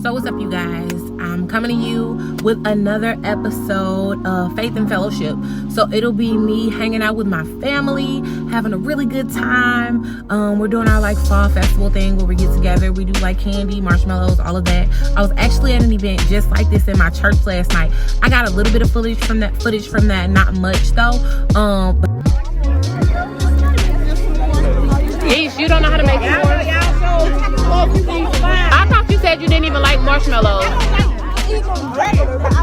So what's up, you guys? I'm coming to you with another episode of Faith and Fellowship. So it'll be me hanging out with my family, having a really good time. We're doing our like fall festival thing where we get together. We do like candy, marshmallows, all of that. I was actually at an event just like this in my church last night. I got a little bit of footage from that, not much though. Yeesh, you don't know how to make it. I thought you said you didn't even like marshmallows.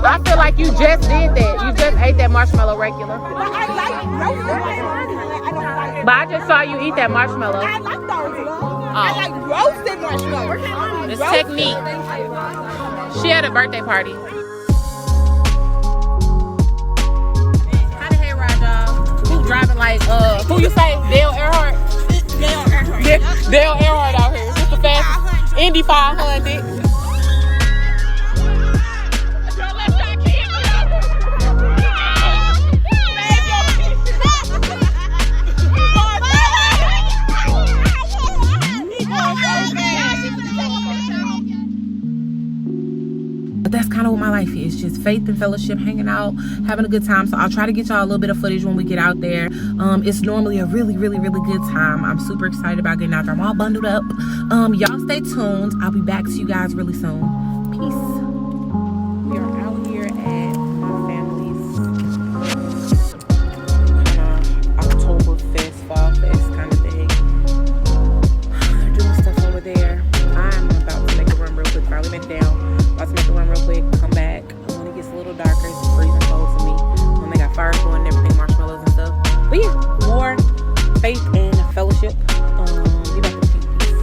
I feel like you just did that. You just ate that marshmallow regular. But I just saw you eat that marshmallow. I like those. I like roasted marshmallows. It's technique. She had a birthday party. How the hell ride, y'all? Who's driving like, who you say? Dale Earnhardt? Dale Earnhardt out here. Just the fastest. Indy 500. That's kind of what my life is, just faith and fellowship, hanging out, having a good time. So I'll try to get y'all a little bit of footage when we get out there. It's normally a really good time. I'm super excited about getting out there. I'm all bundled up. Y'all stay tuned. I'll be back to you guys really soon. Peace. We are out here at my family's Oktoberfest, Fall Fest kind of thing. They're doing stuff over there. I'm about to make a run real quick. Probably been down. About to make a run real quick, come back. When it gets a little darker, it's freezing cold for me. When they got fires going and everything, marshmallows and stuff. But yeah, more faith and fellowship. Be back in a few weeks.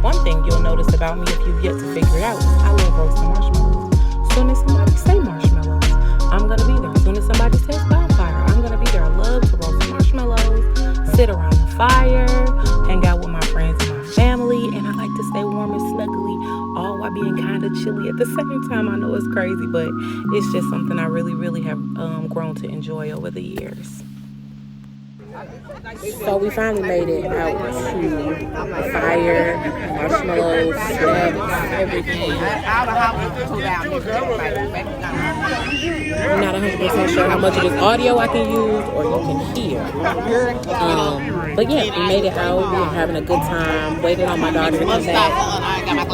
One thing you'll notice about me if you've yet to figure it out is I love roasting marshmallows. As soon as somebody say marshmallows, I'm gonna be there. As soon as somebody says bonfire, I'm gonna be there. I love to roast marshmallows, sit around the fire, hang out with my friends and my family, and I like to stay warm and snuggly, all while being kind of chilly at the same time. I know it's crazy, but it's just something I really have grown to enjoy over the years. So we finally made it out to fire, marshmallows, snacks, everything. I'm not 100% sure how much of this audio I can use or you can hear. But yeah, we made it out. We were having a good time, waiting on my daughter to come back.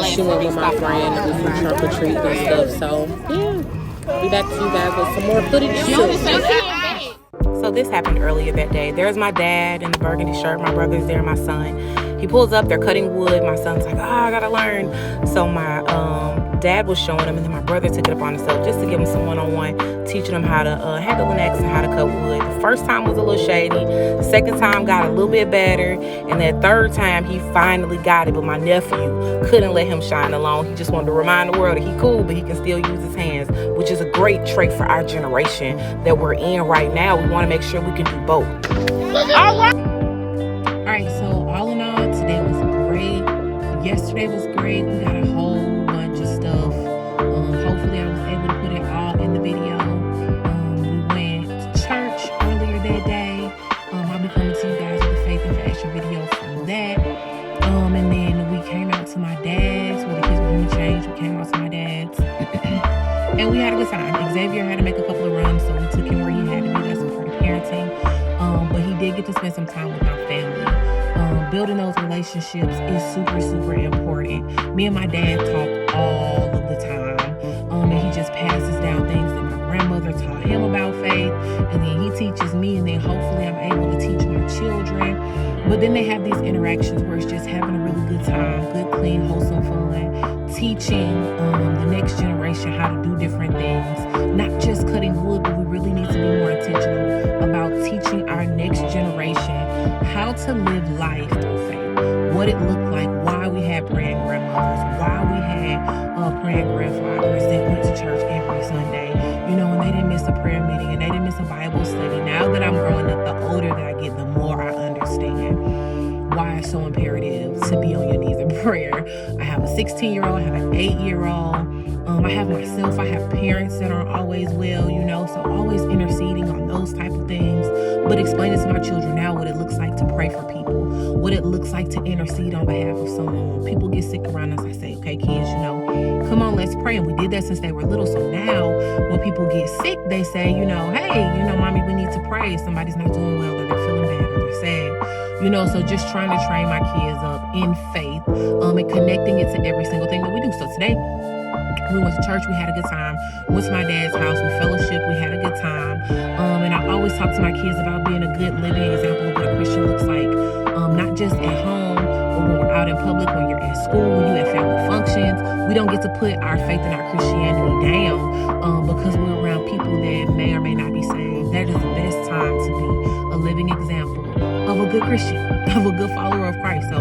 She went with my friend to do some trunk or treat and stuff. So yeah, be back to you guys with some more footage too. So this happened earlier that day. There's my dad in the burgundy shirt. My brother's there, my son. He pulls up, they're cutting wood. My son's like, I gotta learn. So my dad was showing him, and then my brother took it upon himself just to give him some one-on-one, teaching him how to handle an axe and how to cut wood. The first time was a little shady. The second time got a little bit better. And that third time, he finally got it. But my nephew couldn't let him shine alone. He just wanted to remind the world that he cool, but he can still use his hands, which is a great trait for our generation that we're in right now. We want to make sure we can do both. All right, so all in all, today was great. Yesterday was great. We got a whole bunch of stuff. Hopefully I was able to put it all in the video. We went to church earlier that day. I'll be coming to you guys with a faith and fashion video from that. And then we came out to my dad's where the kids were doing change. We came out to my dad's. And we had a good time. Xavier had to make a couple of runs, so we took him where he had to be. That's part of parenting. But he did get to spend some time with my family. Building those relationships is super important. Me and my dad talk all of the time. And he just passes down things that my grandmother taught him about faith. And then he teaches me, and then hopefully I'm able to teach my children. But then they have these interactions where it's just having a really good time, good, clean, wholesome fun, teaching the next generation how to do different things. Not just cutting wood, but we really need to be more intentional about teaching our next generation how to live life through faith. What it looked like, why we had praying grandmothers, why we had praying grandfathers that went to church every Sunday, you know, and they didn't miss a prayer meeting and they didn't miss a Bible study. Now that I'm growing up, the older that I get, the more I understand. why it's so imperative to be on your knees in prayer. I have a 16-year-old, I have an 8-year-old. I have myself, I have parents that aren't always well, you know, so always interceding on those type of things, but explaining to my children now what it looks like to pray for people, what it looks like to intercede on behalf of someone. When people get sick around us, I say, okay, kids, you know, come on, let's pray. And we did that since they were little. So now when people get sick, they say, you know, hey, you know, mommy, we need to pray. Somebody's not doing well, or they're feeling bad, or they're sad. You know, so just trying to train my kids up in faith, and connecting it to every single thing that we do. So today, we went to church, we had a good time. Went to my dad's house, we fellowshiped, we had a good time. And I always talk to my kids about being a good living example of what a Christian looks like. Not just at home, or when we're out in public, when you're at school, when you're at family functions. We don't get to put our faith and our Christianity down because we're around people that may or may not be saved. That is the best time to be a living example of a good Christian, of a good follower of Christ. So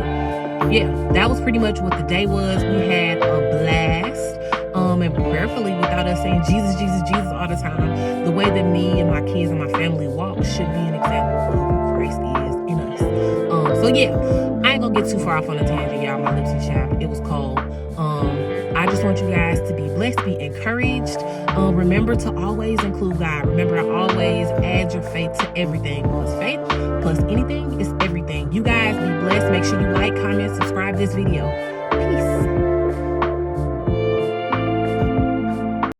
yeah, that was pretty much what the day was. We had a blast. And prayerfully, without us saying Jesus, Jesus, Jesus all the time, the way that me and my kids and my family walk should be an example of who Christ is in us. So yeah, I ain't gonna get too far off on a tangent, y'all. My lips are chapped. It was cold. I just want you guys to be blessed, be encouraged. Remember to always include God. Remember to always add your faith to everything, because faith plus anything is everything. You guys be blessed. Make sure you like, comment, subscribe this video.